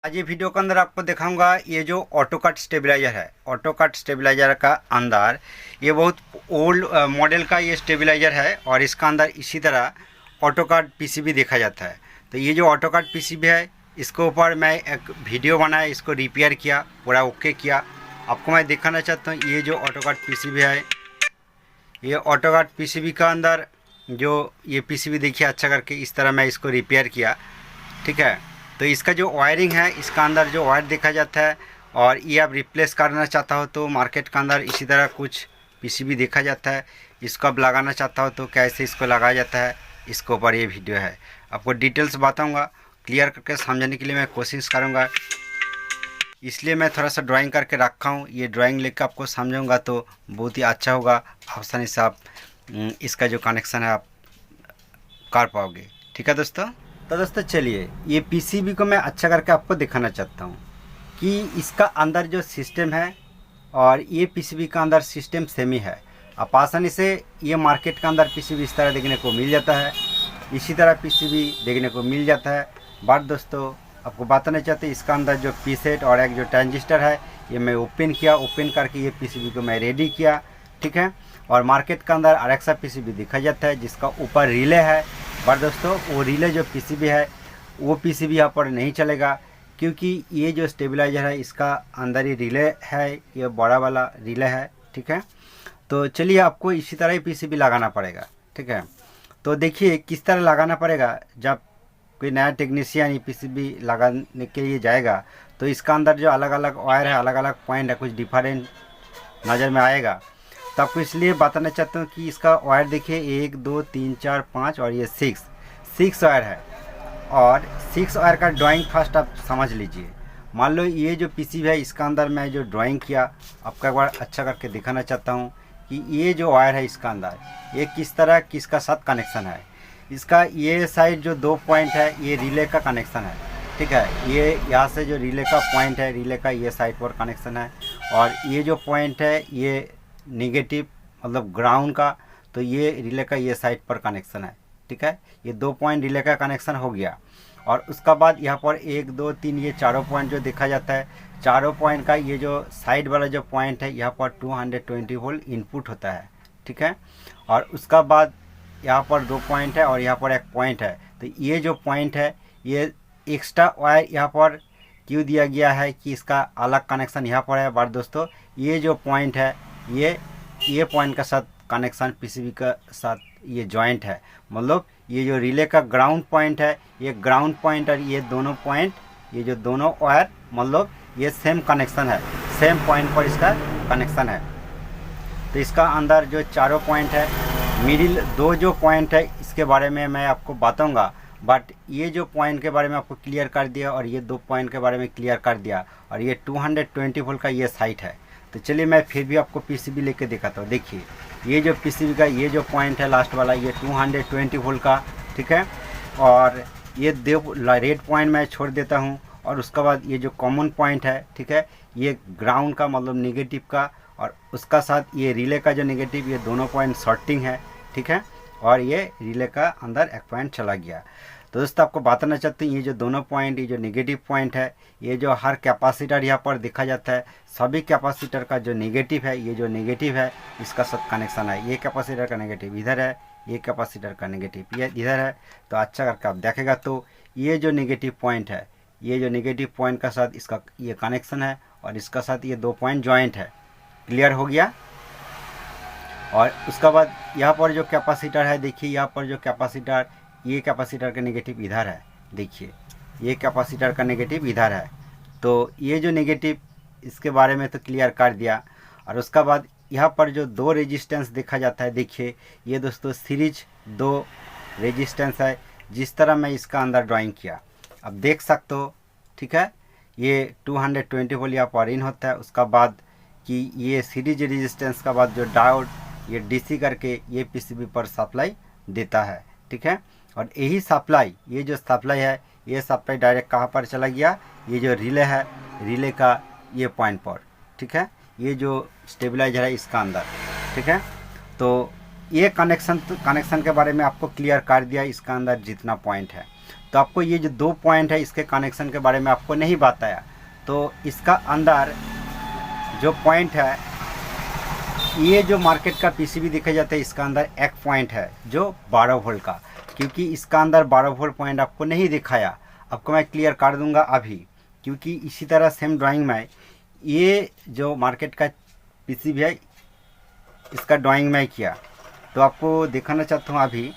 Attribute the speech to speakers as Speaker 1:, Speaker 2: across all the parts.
Speaker 1: आज ये वीडियो के अंदर आपको दिखाऊंगा ये जो ऑटो कट स्टेबलाइजर है। ऑटो कट स्टेबलाइजर का अंदर ये बहुत ओल्ड मॉडल का ये स्टेबलाइजर है और इसका अंदर इसी तरह ऑटो कट पीसीबी देखा जाता है। तो ये जो ऑटो कट पीसीबी है इसके ऊपर मैं एक वीडियो बनाया, इसको रिपेयर किया, पूरा ओके किया। आपको मैं दिखाना चाहता हूँ ये जो ऑटो कट पीसीबी है, ये ऑटो कट पीसीबी का अंदर जो ये पीसीबी देखिए अच्छा करके इस तरह मैं इसको रिपेयर किया। ठीक है, तो इसका जो वायरिंग है इसका अंदर जो वायर देखा जाता है और ये आप रिप्लेस करना चाहता हो तो मार्केट के अंदर इसी तरह कुछ पीसीबी देखा जाता है। इसको आप लगाना चाहता हो तो कैसे इसको लगाया जाता है इसके ऊपर ये वीडियो है। आपको डिटेल्स बताऊंगा, क्लियर करके समझाने के लिए मैं कोशिश करूंगा, इसलिए मैं थोड़ा सा ड्राइंग करके रखा हूँ। ये ड्राइंग लेकर आपको समझाऊंगा तो बहुत ही अच्छा होगा, आसानी से आप इसका जो कनेक्शन है आप कर पाओगे। ठीक है दोस्तों, तो दोस्तों चलिए ये पीसीबी को मैं अच्छा करके आपको दिखाना चाहता हूँ कि इसका अंदर जो सिस्टम है और ये पीसीबी का अंदर सिस्टम सेम ही है। आप आसानी से ये मार्केट के अंदर पीसीबी इस तरह देखने को मिल जाता है, इसी तरह पीसीबी देखने को मिल जाता है। बट दोस्तों आपको बताना चाहते हैं इसका अंदर जो पीसेट और एक जो ट्रांजिस्टर है ये मैं ओपन किया, ओपन करके ये पीसीबी को मैं रेडी किया। ठीक है, और मार्केट के अंदर अलेक्सा पीसीबी देखा जाता है जिसका ऊपर रिले है। पर दोस्तों वो रिले जो पीसीबी है वो पीसीबी यहाँ पर नहीं चलेगा, क्योंकि ये जो स्टेबलाइजर है इसका अंदर ही रिले है, ये बड़ा वाला रिले है। ठीक है, तो चलिए आपको इसी तरह ही पीसीबी लगाना पड़ेगा। ठीक है, तो देखिए किस तरह लगाना पड़ेगा। जब कोई नया टेक्नीशियन ये पीसीबी लगाने के लिए जाएगा तो इसका अंदर जो अलग अलग वायर है, अलग अलग पॉइंट है, कुछ डिफरेंट नज़र में आएगा। तो आपको इसलिए बताना चाहता हूँ कि इसका वायर देखिए 1 2 3 4 5 और ये 6 वायर है। और 6 वायर का ड्राइंग फर्स्ट आप समझ लीजिए। मान लो ये जो पीसीबी है इसका अंदर मैं जो ड्राइंग किया आपका एक बार अच्छा करके दिखाना चाहता हूँ कि ये जो वायर है इसका अंदर ये किस तरह किसका साथ कनेक्शन है। इसका ये साइड जो 2 पॉइंट है ये रिले का कनेक्शन है। ठीक है, ये यहाँ से जो रिले का पॉइंट है, रिले का ये साइड पर कनेक्शन है। और ये जो पॉइंट है ये निगेटिव मतलब ग्राउंड का, तो ये रिले का ये साइड पर कनेक्शन है। ठीक है, ये 2 पॉइंट रिले का कनेक्शन हो गया। और उसका बाद यहाँ पर 1 2 3 ये चारों पॉइंट जो देखा जाता है, चारों पॉइंट का ये जो साइड वाला जो पॉइंट है यहाँ पर 220 वोल्ट इनपुट होता है। ठीक है, और उसका बाद यहाँ पर 2 पॉइंट है और यहाँ पर 1 पॉइंट है। तो ये जो पॉइंट है ये एक्स्ट्रा वायर यहाँ पर क्यों दिया गया है कि इसका अलग कनेक्शन यहाँ पर है। बट दोस्तों ये जो पॉइंट है ये पॉइंट का साथ कनेक्शन पीसीबी का साथ ये जॉइंट है। मतलब ये जो रिले का ग्राउंड पॉइंट है, ये ग्राउंड पॉइंट और ये दोनों पॉइंट, ये जो दोनों वायर मतलब ये सेम कनेक्शन है, सेम पॉइंट पर इसका कनेक्शन है। तो इसका अंदर जो चारों पॉइंट है, मिडिल 2 जो पॉइंट है इसके बारे में मैं आपको बताऊंगा। बट ये जो पॉइंट के बारे में आपको क्लियर कर दिया और ये 2 पॉइंट के बारे में क्लियर कर दिया। और ये 220 वोल्ट का ये साइट है। तो चलिए मैं फिर भी आपको पीसीबी लेके दिखाता हूँ। देखिए ये जो पीसीबी का ये जो पॉइंट है लास्ट वाला ये 220 वोल्ट का। ठीक है, और ये रेड पॉइंट मैं छोड़ देता हूँ। और उसके बाद ये जो कॉमन पॉइंट है, ठीक है, ये ग्राउंड का मतलब नेगेटिव का, और उसका साथ ये रिले का जो नेगेटिव, ये दोनों पॉइंट शॉर्टिंग है। ठीक है, और ये रिले का अंदर 1 पॉइंट चला गया। तो दोस्तों आपको बताना चाहते हैं ये जो दोनों पॉइंट, ये जो नेगेटिव पॉइंट है, ये जो हर कैपेसिटर यहाँ पर देखा जाता है, सभी कैपेसिटर का जो नेगेटिव है, ये जो नेगेटिव है इसका साथ कनेक्शन है। ये कैपेसिटर का नेगेटिव इधर है, ये कैपेसिटर का नेगेटिव ये इधर है। तो अच्छा करके आप देखेगा तो ये जो नेगेटिव पॉइंट है, ये जो नेगेटिव पॉइंट का साथ इसका ये कनेक्शन है और इसका साथ ये 2 पॉइंट जॉइंट है। क्लियर हो गया। और उसका बाद यहाँ पर जो कैपेसिटर है, देखिए यहाँ पर जो कैपेसिटर, ये कैपेसिटर का नेगेटिव इधर है। देखिए ये कैपेसिटर का नेगेटिव इधर है। तो ये जो नेगेटिव इसके बारे में तो क्लियर कर दिया। और उसका बाद यहाँ पर जो 2 रेजिस्टेंस देखा जाता है, देखिए ये दोस्तों सीरीज 2 रेजिस्टेंस है। जिस तरह मैं इसका अंदर ड्राइंग किया अब देख सकते हो। ठीक है, ये 220 वोल्ट यहाँ पर इन होता है। उसका बाद कि ये सीरीज रेजिस्टेंस का बाद जो डायोड ये डीसी करके ये पीसीबी पर सप्लाई देता है। ठीक है, और यही सप्लाई, ये जो सप्लाई है ये सप्लाई डायरेक्ट कहाँ पर चला गया, ये जो रिले है, रिले का ये पॉइंट पर। ठीक है, ये जो स्टेबलाइजर है इसका अंदर। ठीक है, तो ये कनेक्शन के बारे में आपको क्लियर कर दिया इसका अंदर जितना पॉइंट है। तो आपको ये जो 2 पॉइंट है इसके कनेक्शन के बारे में आपको नहीं बताया। तो इसका अंदर जो पॉइंट है, ये जो मार्केट का पीसीबी देखा जाता है, इसका अंदर एक पॉइंट है जो 12 वोल्ट का, क्योंकि इसका अंदर 12 वोल्ट पॉइंट आपको नहीं दिखाया, आपको मैं क्लियर कर दूंगा अभी। क्योंकि इसी तरह सेम ड्राइंग में ये जो मार्केट का पीसीबी है इसका ड्राइंग में किया, तो आपको दिखाना चाहता हूँ अभी।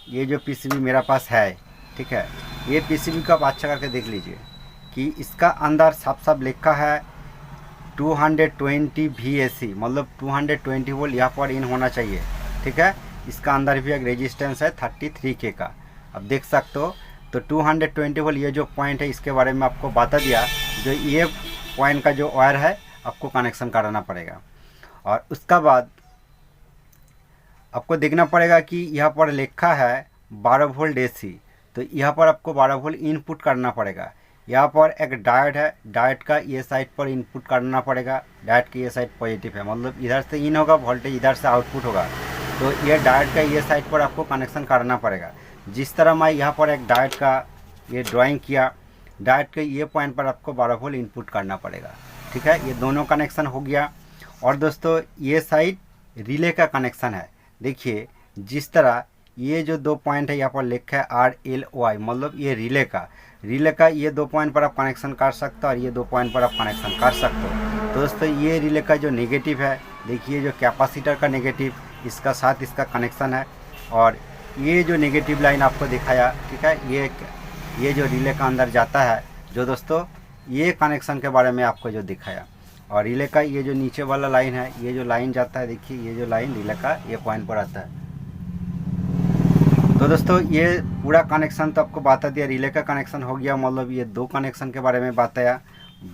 Speaker 1: ये जो पीसीबी मेरा पास है, ठीक है, ये पीसीबी को आप अच्छा करके देख लीजिए कि इसका अंदर साफ साफ लिखा है 220 VAC, मतलब 220 वोल्ट यहाँ पर इन होना चाहिए, ठीक है। इसका अंदर भी एक रेजिस्टेंस है 33K का, अब देख सकते हो। तो 220 वोल्ट ये जो पॉइंट है इसके बारे में आपको बता दिया। जो ये पॉइंट का जो वायर है आपको कनेक्शन कराना पड़ेगा, और उसका बाद आपको देखना पड़ेगा कि यहाँ पर लिखा है 12 वोल्ट AC, तो यहाँ पर आपको 12 वोल्ट इनपुट करना पड़ेगा। यहाँ पर एक डायोड है, डायोड का ये साइड पर इनपुट करना पड़ेगा। डायोड की ये साइड पॉजिटिव है, मतलब इधर से इन होगा वोल्टेज, इधर से आउटपुट होगा। तो ये डायोड का ये साइड पर आपको कनेक्शन करना पड़ेगा। जिस तरह मैं यहाँ पर एक डायोड का ये ड्राइंग किया, डायोड के ये पॉइंट पर आपको 12 वोल्ट इनपुट करना पड़ेगा, ठीक है। ये दोनों कनेक्शन हो गया। और दोस्तों ये साइड रिले का कनेक्शन है। देखिए जिस तरह ये जो 2 पॉइंट है यहाँ पर लिखा है RLY, मतलब ये रिले का ये 2 पॉइंट पर आप कनेक्शन कर सकते हो और ये 2 पॉइंट पर आप कनेक्शन कर सकते हो। तो दोस्तों ये रिले का जो नेगेटिव है, देखिए जो कैपेसिटर का नेगेटिव, इसका साथ इसका कनेक्शन है। और ये जो नेगेटिव लाइन आपको दिखाया, ठीक है, ये जो रिले का अंदर जाता है, जो दोस्तों ये कनेक्शन के बारे में आपको जो दिखाया। और रिले का ये जो नीचे वाला लाइन है, ये जो लाइन जाता है, देखिए ये जो लाइन रिले का ये पॉइंट पर आता है। तो दोस्तों ये पूरा कनेक्शन तो आपको बता दिया, रिले का कनेक्शन हो गया, मतलब ये 2 कनेक्शन के बारे में बताया।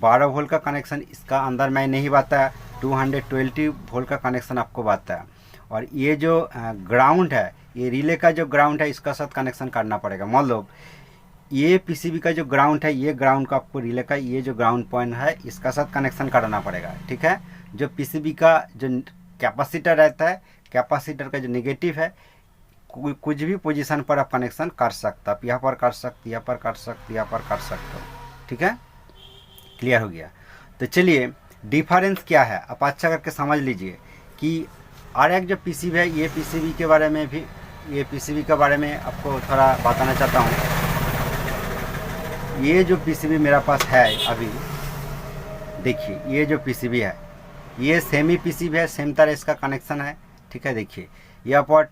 Speaker 1: 12 वोल्ट का कनेक्शन इसका अंदर मैं नहीं बताया, 220 वोल्ट का कनेक्शन आपको बताया। और ये जो ग्राउंड है, ये रिले का जो ग्राउंड है इसका साथ कनेक्शन करना पड़ेगा, मतलब ये पीसीबी का जो ग्राउंड है, ये ग्राउंड का आपको रिले का ये जो ग्राउंड पॉइंट है इसका साथ कनेक्शन करना पड़ेगा, ठीक है। जो पीसीबी का जो कैपेसिटर रहता है, कैपेसिटर का जो नेगेटिव है, कुछ भी पोजीशन पर आप कनेक्शन कर सकते, आप यहाँ पर कर सकते, यहाँ पर कर सकते, यहाँ पर कर सकते हो, ठीक है। क्लियर हो गया। तो चलिए डिफरेंस क्या है आप अच्छा करके समझ लीजिए कि और एक जो पीसीबी है, ये पीसीबी के बारे में भी, ये पीसीबी के बारे में आपको थोड़ा बताना चाहता हूँ। ये जो पीसीबी मेरा पास है अभी, देखिए ये जो पीसीबी है ये सेमी पीसीबी है, सेम तरह इसका कनेक्शन है, ठीक है। देखिए यहाँ पर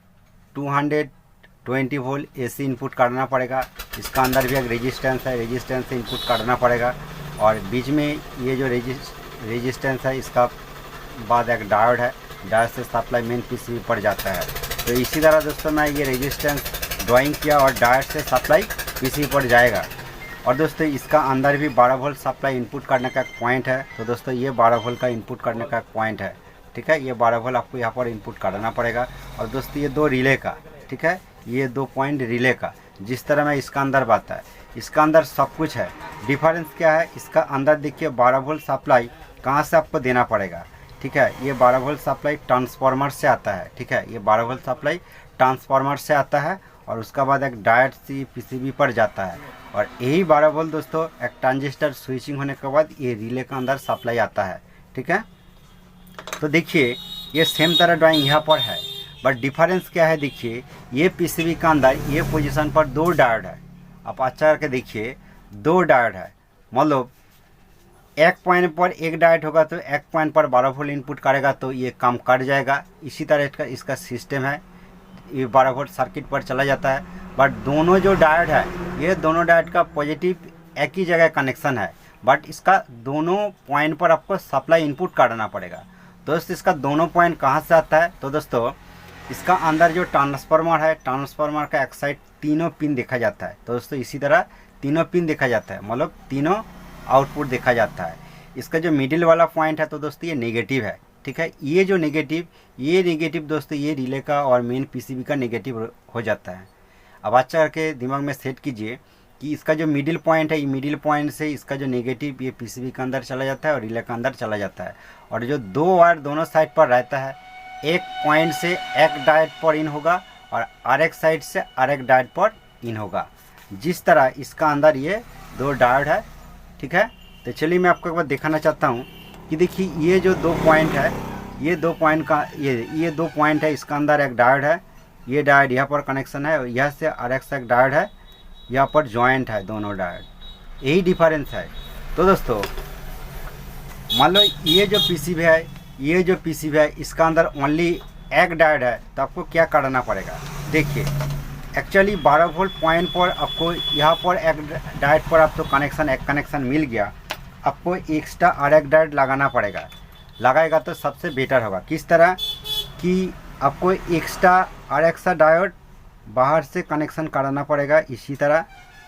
Speaker 1: 220 वोल्ट AC इनपुट करना पड़ेगा। इसका अंदर भी एक रेजिस्टेंस है, रेजिस्टेंस से इनपुट करना पड़ेगा। और बीच में ये जो रेजिस्टेंस है, इसका बाद एक डायोड है, डायोड से सप्लाई मेन पीसीबी पर जाता है। तो इसी तरह दोस्तों मैं ये रेजिस्टेंस ड्राइंग किया और डायोड से सप्लाई पीसीबी पर जाएगा। और दोस्तों इसका अंदर भी 12 वोल्ट सप्लाई इनपुट करने का एक पॉइंट है। तो दोस्तों ये 12 वोल्ट का इनपुट करने का एक पॉइंट है, ठीक है। ये 12 वोल्ट आपको यहाँ पर इनपुट करना पड़ेगा। और दोस्तों ये 2 रिले का, ठीक है, ये 2 पॉइंट रिले का, जिस तरह मैं इसका अंदर बात है, इसका अंदर सब कुछ है। डिफरेंस क्या है, इसका अंदर देखिए 12 वोल्ट सप्लाई कहाँ से आपको देना पड़ेगा, ठीक है। ये 12 वोल्ट सप्लाई ट्रांसफार्मर से आता है, ठीक है। ये 12 वोल्ट सप्लाई ट्रांसफार्मर से आता है और उसका बाद एक डायोड से पीसीबी पर जाता है। और यही 12 वोल्ट दोस्तों एक ट्रांजिस्टर स्विचिंग होने के बाद ये रिले का अंदर सप्लाई आता है, ठीक है। तो देखिए ये सेम तरह ड्राइंग यहाँ पर है, बट डिफरेंस क्या है, देखिए ये पीसीबी का अंदर ये पोजीशन पर 2 डायोड है। आप अच्छा करके देखिए 2 डायोड है, मतलब एक पॉइंट पर एक डायोड होगा तो एक पॉइंट पर 12 वोल्ट इनपुट करेगा तो ये काम कट जाएगा। इसी तरह इसका सिस्टम है, ये 12 वोल्ट सर्किट पर चला जाता है। बट दोनों जो डायोड है, ये दोनों डायोड का पॉजिटिव एक ही जगह कनेक्शन है, बट इसका दोनों पॉइंट पर आपको सप्लाई इनपुट करना पड़ेगा। दोस्तों इसका दोनों पॉइंट कहाँ से आता है, तो दोस्तों इसका अंदर जो ट्रांसफार्मर है, ट्रांसफार्मर का एक साइड तीनों पिन देखा जाता है। तो दोस्तों इसी तरह तीनों पिन देखा जाता है, मतलब तीनों आउटपुट देखा जाता है। इसका जो मिडिल वाला पॉइंट है तो दोस्तों ये नेगेटिव है, ठीक है। ये जो नेगेटिव दोस्तों ये रिले का और मेन पीसीबी का नेगेटिव हो जाता है। अब अच्छा करके दिमाग में सेट कीजिए कि इसका जो मिडिल पॉइंट है, ये मिडिल पॉइंट से इसका जो नेगेटिव ये पीसीबी के अंदर चला जाता है और रिले के अंदर चला जाता है। और जो 2 वायर दोनों साइड पर रहता है, एक पॉइंट से एक डायोड पर इन होगा और आर एक साइड से आर एक डायोड पर इन होगा। जिस तरह इसका अंदर ये 2 डायोड है, ठीक है। तो चलिए मैं आपको एक बार दिखाना चाहता हूँ कि देखिए ये जो 2 पॉइंट है, ये 2 पॉइंट का ये 2 पॉइंट है, इसका अंदर एक डायोड है, ये डायोड यहाँ पर कनेक्शन है, और यह से RX एक डायोड है, यहाँ पर जॉइंट है दोनों डायोड, यही डिफरेंस है। तो दोस्तों मान लो ये जो पीसीबी है, ये जो पीसीबी है, इसका अंदर ओनली एक डायोड है, तो आपको क्या करना पड़ेगा, देखिए एक्चुअली 12 वोल्ट पॉइंट पर आपको यहाँ पर एक डायोड पर आपको एक कनेक्शन मिल गया, आपको एक्स्ट्रा और एक डायोड लगाना पड़ेगा। लगाएगा तो सबसे बेटर होगा। किस तरह कि आपको एक्स्ट्रा और एक्स्ट्रा डायोड बाहर से कनेक्शन कराना पड़ेगा इसी तरह,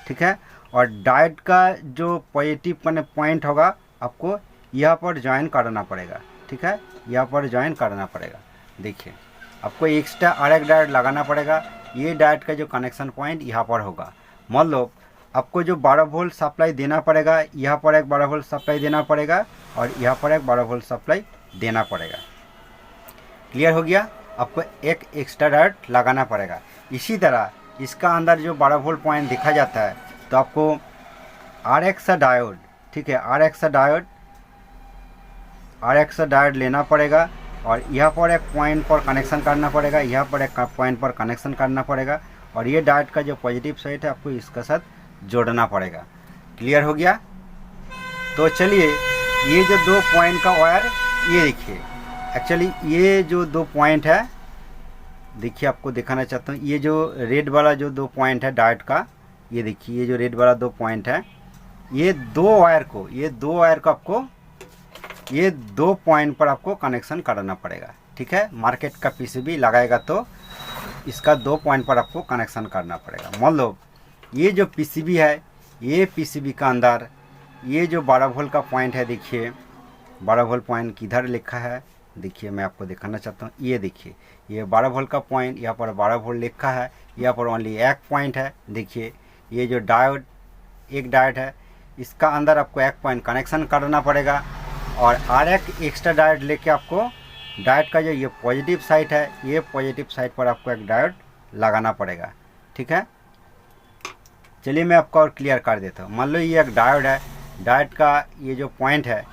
Speaker 1: ठीक है। और डायोड का जो पॉजिटिव पॉइंट होगा आपको यहाँ पर ज्वाइन कराना पड़ेगा, ठीक है, यहाँ पर ज्वाइन कराना पड़ेगा। देखिए आपको एक्स्ट्रा और एक डायोड लगाना पड़ेगा। ये डायोड का जो कनेक्शन पॉइंट यहाँ पर होगा, मान लो आपको जो 12 वोल्ट सप्लाई देना पड़ेगा, यहाँ पर एक 12 वोल्ट सप्लाई देना पड़ेगा और यहाँ पर एक 12 वोल्ट सप्लाई देना पड़ेगा। क्लियर हो गया। आपको एक एक्स्ट्रा डायोड लगाना पड़ेगा। इसी तरह इसका अंदर जो 12 वोल्ट पॉइंट देखा जाता है, तो आपको RX डायोड, ठीक है, RX डायोड लेना पड़ेगा और यहाँ पर एक पॉइंट पर कनेक्शन करना पड़ेगा, यहाँ पर एक पॉइंट पर कनेक्शन करना पड़ेगा, और ये डायोड का जो पॉजिटिव साइड है आपको इसके साथ जोड़ना पड़ेगा। क्लियर हो गया। तो चलिए ये जो 2 पॉइंट का वायर, ये देखिए एक्चुअली ये जो 2 पॉइंट है, देखिए आपको दिखाना चाहता हूँ, ये जो रेड वाला जो 2 पॉइंट है डायोड का, ये देखिए ये जो रेड वाला 2 पॉइंट है, ये 2 वायर को आपको ये 2 पॉइंट पर आपको कनेक्शन कराना पड़ेगा, ठीक है। मार्केट का पीसीबी लगाएगा तो इसका 2 पॉइंट पर आपको कनेक्शन करना पड़ेगा। मान लो ये जो पीसीबी है, ये पीसीबी का अंदर ये जो 12 वोल्ट का पॉइंट है, देखिए 12 वोल्ट पॉइंट किधर लिखा है, देखिए मैं आपको दिखाना चाहता हूँ। ये देखिए ये 12 वोल्ट का पॉइंट, यहाँ पर 12 वोल्ट लिखा है, यहाँ पर ओनली एक पॉइंट है। देखिए ये जो डायोड, एक डायोड है, इसका अंदर आपको एक पॉइंट कनेक्शन करना पड़ेगा और एक एक्स्ट्रा डायोड लेके आपको डायोड का जो ये पॉजिटिव साइड है, ये पॉजिटिव साइड पर आपको एक डायोड लगाना पड़ेगा, ठीक है। चलिए मैं आपको और क्लियर कर देता हूँ। मान लो ये एक डायोड है, डायोड का ये जो पॉइंट है,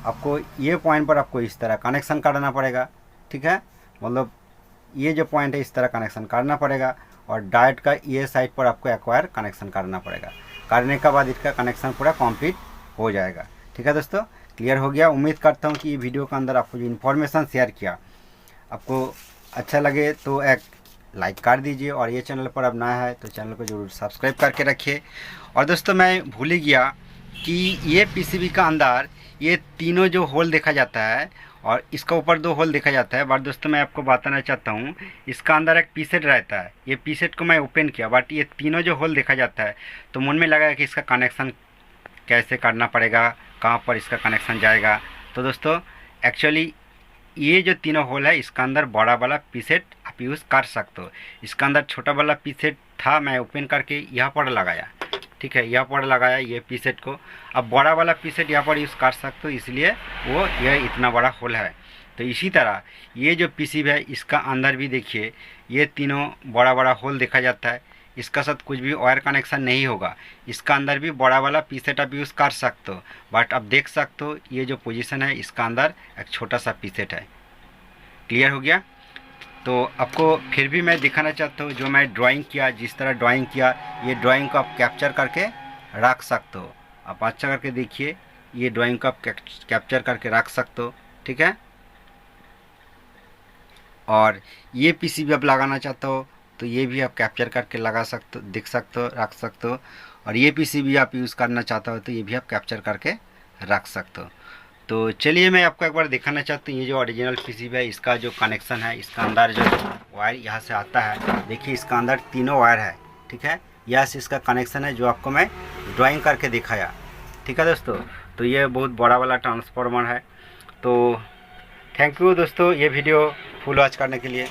Speaker 1: आपको ये पॉइंट पर आपको इस तरह कनेक्शन करना पड़ेगा, ठीक है। मतलब ये जो पॉइंट है इस तरह कनेक्शन करना पड़ेगा और डायोड का ये साइड पर आपको एक वायर कनेक्शन करना पड़ेगा। करने के बाद इसका कनेक्शन पूरा कंप्लीट हो जाएगा, ठीक है दोस्तों। क्लियर हो गया। उम्मीद करता हूँ कि ये वीडियो के अंदर आपको जो इन्फॉर्मेशन शेयर किया आपको अच्छा लगे तो एक लाइक कर दीजिए, और ये चैनल पर अब नया है तो चैनल को ज़रूर सब्सक्राइब करके रखिए। और दोस्तों मैं भूल ही गया कि ये पीसीबी का अंदर ये तीनों जो होल देखा जाता है और इसका ऊपर 2 होल देखा जाता है, बट दोस्तों मैं आपको बताना चाहता हूँ इसका अंदर एक पीसेट रहता है। ये पीसेट को मैं ओपन किया, बट ये तीनों जो होल देखा जाता है तो मन में लगा कि इसका कनेक्शन कैसे करना पड़ेगा, कहाँ पर इसका कनेक्शन जाएगा। तो दोस्तों एक्चुअली ये जो तीनों होल है इसका अंदर बड़ा वाला पीसेट आप यूज़ कर सकते हो। इसका अंदर छोटा वाला पीसेट था, मैं ओपन करके यहाँ पर लगाया, ठीक है, यहाँ पर लगाया ये पीसेट को। अब बड़ा वाला पीसेट यहाँ पर यूज़ कर सकते हो, इसलिए वो यह इतना बड़ा होल है। तो इसी तरह ये जो पीसीबी है इसका अंदर भी देखिए ये तीनों बड़ा बड़ा होल देखा जाता है। इसका साथ कुछ भी वायर कनेक्शन नहीं होगा, इसका अंदर भी बड़ा वाला पीसेट आप यूज़ कर सकते हो, बट आप देख सकते हो ये जो पोजीशन है इसका अंदर एक छोटा सा पीसेट है। क्लियर हो गया। तो आपको फिर भी मैं दिखाना चाहता हूँ जो मैं ड्राइंग किया, जिस तरह ड्राइंग किया, ये ड्राइंग को आप कैप्चर करके रख सकते हो। आप अच्छा करके देखिए, ये ड्राइंग को आप कैप्चर करके रख सकते हो, ठीक है। और ये पीसीबी आप लगाना चाहते हो तो ये भी आप कैप्चर करके लगा सकते हो, देख सकते हो, रख सकते हो। और ये पीसीबी आप यूज़ करना चाहते हो तो ये भी आप कैप्चर करके रख सकते हो। तो चलिए मैं आपको एक बार दिखाना चाहता हूँ ये जो ओरिजिनल पीसीबी है इसका जो कनेक्शन है, इसका अंदर जो वायर यहाँ से आता है, देखिए इसका अंदर तीनों वायर है, ठीक है। यहाँ से इसका कनेक्शन है जो आपको मैं ड्राइंग करके दिखाया, ठीक है दोस्तों। तो ये बहुत बड़ा वाला ट्रांसफार्मर है। तो थैंक यू दोस्तों ये वीडियो फुल वॉच करने के लिए।